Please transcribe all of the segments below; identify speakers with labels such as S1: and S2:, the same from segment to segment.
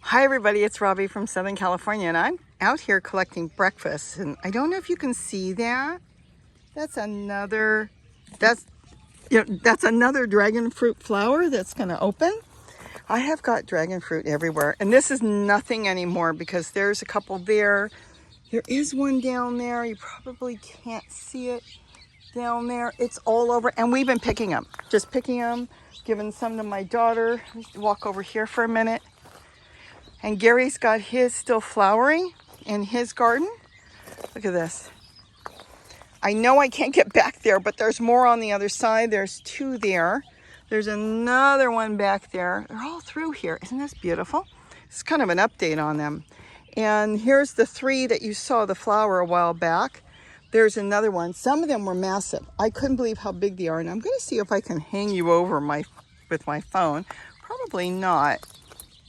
S1: Hi everybody, it's Robbie from Southern California, and I'm out here collecting breakfast, and I don't know if you can see that. That's another dragon fruit flower that's going to open. I have got dragon fruit everywhere, and this is nothing anymore because there's a couple there. There is one down there. You probably can't see it down there. It's all over, and we've been picking them. Just picking them, giving some to my daughter. Let's walk over here for a minute. And Gary's got his still flowering in his garden. Look at this. I know I can't get back there, but there's more on the other side. There's two there. There's another one back there. They're all through here. Isn't this beautiful? It's kind of an update on them. And here's the three that you saw the flower a while back. There's another one. Some of them were massive. I couldn't believe how big they are. And I'm going to see if I can hang you over with my phone. Probably not.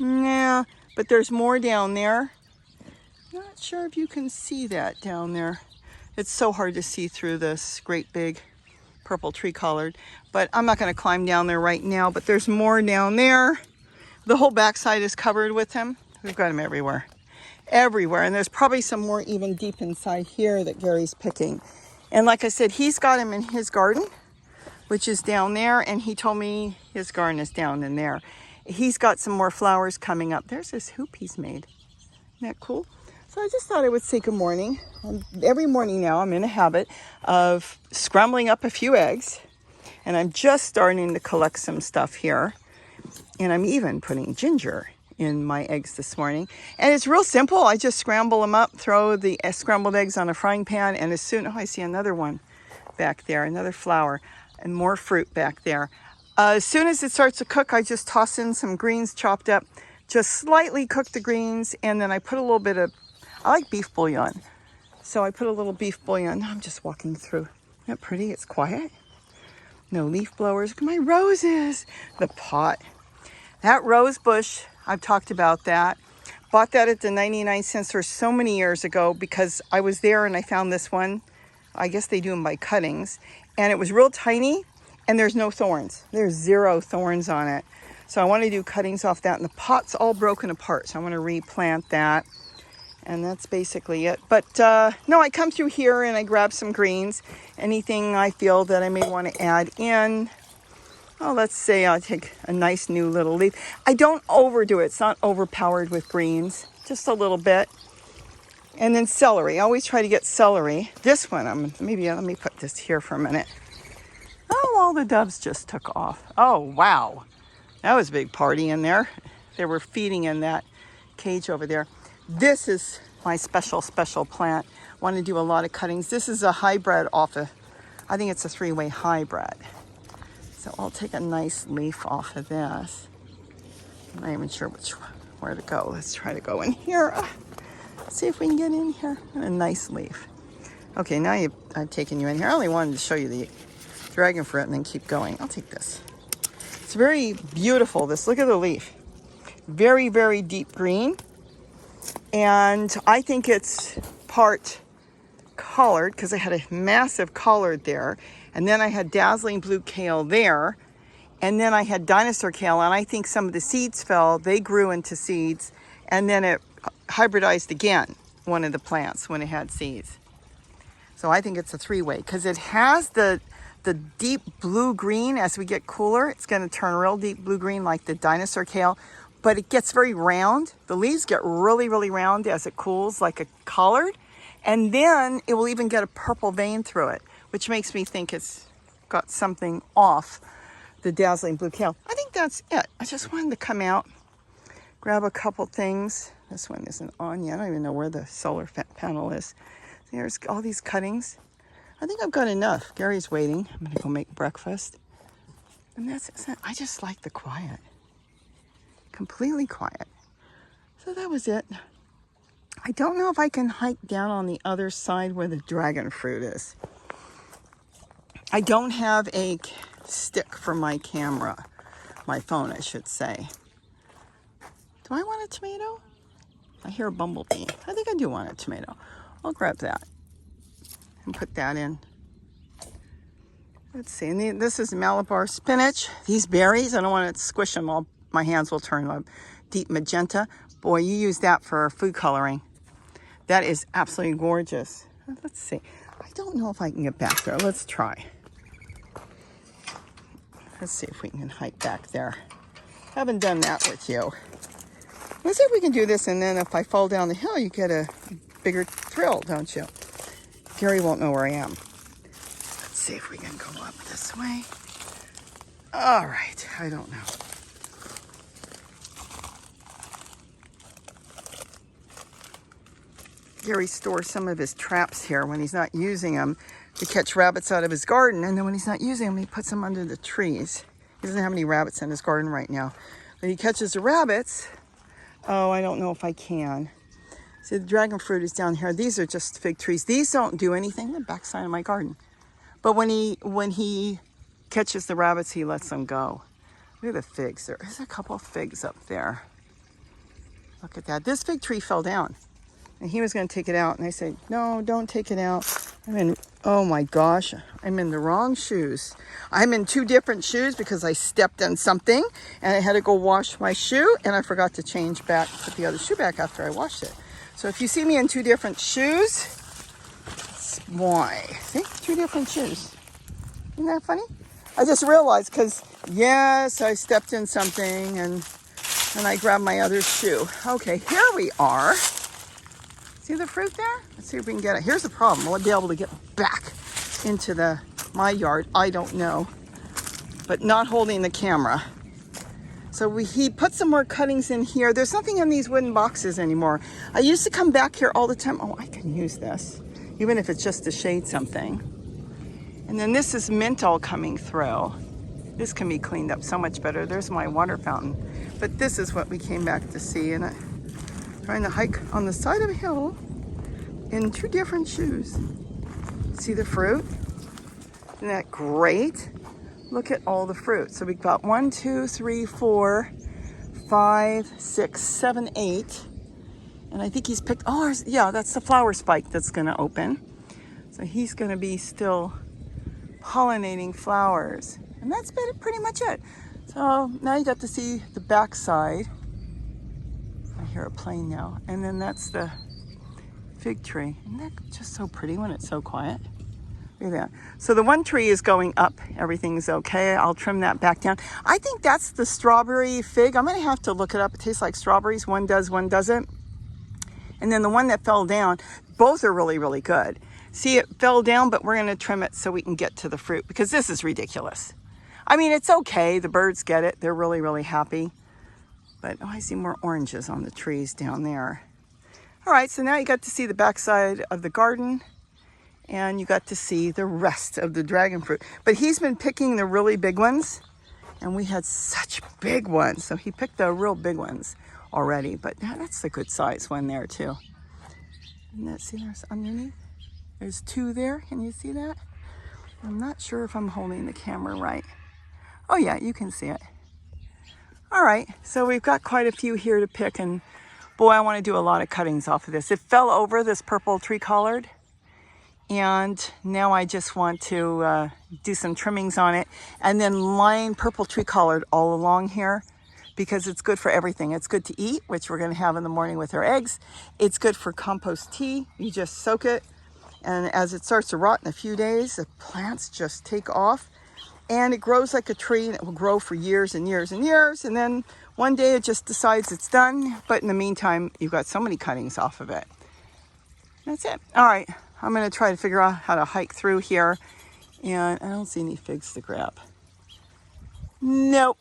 S1: Nah. But there's more down there. Not sure if you can see that down there. It's so hard to see through this great big purple tree collard. But I'm not going to climb down there right now. But there's more down there. The whole backside is covered with them. We've got them everywhere. Everywhere. And there's probably some more even deep inside here that Gary's picking. And like I said, he's got them in his garden, which is down there. And he told me his garden is down in there. He's got some more flowers coming up. There's this hoop he's made. Isn't that cool? So I just thought I would say good morning. Every morning now I'm in a habit of scrambling up a few eggs. And I'm just starting to collect some stuff here. And I'm even putting ginger in my eggs this morning. And it's real simple. I just scramble them up, throw the scrambled eggs on a frying pan. And as soon, I see another one back there, another flower, and more fruit back there. As soon as it starts to cook, I just toss in some greens chopped up, just slightly cook the greens, and then I put a little bit of, I like beef bouillon. So I put a little beef bouillon. I'm just walking through. Isn't that pretty? It's quiet. No leaf blowers. Look at my roses. The pot. That rose bush, I've talked about that. Bought that at the 99 cents store so many years ago because I was there and I found this one. I guess they do them by cuttings. And it was real tiny. And there's no thorns. There's 0 thorns on it. So I want to do cuttings off that. And the pot's all broken apart. So I want to replant that. And that's basically it. But no, I come through here and I grab some greens. Anything I feel that I may want to add in. Oh, let's say I'll take a nice new little leaf. I don't overdo it. It's not overpowered with greens. Just a little bit. And then celery. I always try to get celery. This one, maybe let me put this here for a minute. Oh, all the doves just took off. Oh, wow. That was a big party in there. They were feeding in that cage over there. This is my special plant. Want to do a lot of cuttings. This is a hybrid I think it's a 3-way hybrid. So I'll take a nice leaf off of this. I'm not even sure where to go. Let's try to go in here. See if we can get in here. A nice leaf. Okay, now I've taken you in here. I only wanted to show you the dragon fruit and then keep going. I'll take this. It's very beautiful. Look at the leaf. Very, very deep green. And I think it's part collard because I had a massive collard there. And then I had dazzling blue kale there. And then I had dinosaur kale. And I think some of the seeds fell. They grew into seeds. And then it hybridized again, one of the plants, when it had seeds. So I think it's a 3-way because it has the deep blue-green. As we get cooler, it's going to turn real deep blue-green like the dinosaur kale, but it gets very round. The leaves get really, really round as it cools like a collard, and then it will even get a purple vein through it, which makes me think it's got something off the dazzling blue kale. I think that's it. I just wanted to come out, grab a couple things. This one isn't on yet. I don't even know where the solar panel is. There's all these cuttings. I think I've got enough. Gary's waiting. I'm going to go make breakfast. And that's it. I just like the quiet. Completely quiet. So that was it. I don't know if I can hike down on the other side where the dragon fruit is. I don't have a stick for my camera. My phone, I should say. Do I want a tomato? I hear a bumblebee. I think I do want a tomato. I'll grab that and put that in. Let's see. And this is Malabar spinach. These berries, I don't want to squish them. I'll my hands will turn a deep magenta. Boy, you use that for food coloring. That is absolutely gorgeous. Let's see. I don't know if I can get back there. Let's try. Let's see if we can hike back there. Haven't done that with you. Let's see if we can do this, and then if I fall down the hill, you get a bigger thrill, don't you? Gary won't know where I am. Let's see if we can go up this way. All right, I don't know. Gary stores some of his traps here when he's not using them to catch rabbits out of his garden. And then when he's not using them, he puts them under the trees. He doesn't have any rabbits in his garden right now. But he catches the rabbits. Oh, I don't know if I can. See, the dragon fruit is down here. These are just fig trees. These don't do anything. The backside of my garden. But when he catches the rabbits, he lets them go. Look at the figs. There is a couple of figs up there. Look at that. This fig tree fell down. And he was going to take it out. And I said, no, don't take it out. Oh my gosh, I'm in the wrong shoes. I'm in 2 different shoes because I stepped in something. And I had to go wash my shoe. And I forgot to change back, put the other shoe back after I washed it. So if you see me in 2 different shoes, that's why. See, 2 different shoes. Isn't that funny? I just realized because, yes, I stepped in something and I grabbed my other shoe. Okay, here we are. See the fruit there? Let's see if we can get it. Here's the problem. Will I be able to get back into my yard? I don't know. But not holding the camera. So he put some more cuttings in here. There's nothing in these wooden boxes anymore. I used to come back here all the time. Oh, I can use this. Even if it's just to shade something. And then this is mint all coming through. This can be cleaned up so much better. There's my water fountain. But this is what we came back to see. And trying to hike on the side of a hill in 2 different shoes. See the fruit? Isn't that great? Look at all the fruit. So we've got 1, 2, 3, 4, 5, 6, 7, 8. And I think he's picked, oh, yeah, that's the flower spike that's gonna open. So he's gonna be still pollinating flowers. And that's pretty much it. So now you got to see the back side. I hear a plane now. And then that's the fig tree. Isn't that just so pretty when it's so quiet? Look at that. So the one tree is going up. Everything's okay. I'll trim that back down. I think that's the strawberry fig. I'm going to have to look it up. It tastes like strawberries. One does, one doesn't. And then the one that fell down, both are really, really good. See, it fell down, but we're going to trim it so we can get to the fruit because this is ridiculous. I mean, it's okay. The birds get it. They're really, really happy. But oh, I see more oranges on the trees down there. All right, so now you got to see the backside of the garden and you got to see the rest of the dragon fruit. But he's been picking the really big ones and we had such big ones. So he picked the real big ones already, but that's a good size one there too. And that, see, there's underneath. There's 2 there. Can you see that? I'm not sure if I'm holding the camera right. Oh yeah, you can see it. All right, so we've got quite a few here to pick, and boy, I want to do a lot of cuttings off of this. It fell over, this purple tree collard, and now I just want to do some trimmings on it, and then line purple tree collard all along here because it's good for everything. It's good to eat, which we're going to have in the morning with our eggs. It's good for compost tea. You just soak it, and as it starts to rot in a few days, the plants just take off. And it grows like a tree and it will grow for years and years and years. And then one day it just decides it's done. But in the meantime, you've got so many cuttings off of it. That's it. All right. I'm going to try to figure out how to hike through here. And I don't see any figs to grab. Nope.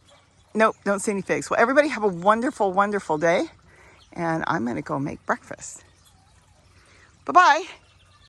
S1: Nope. Don't see any figs. Well, everybody have a wonderful, wonderful day. And I'm going to go make breakfast. Bye-bye.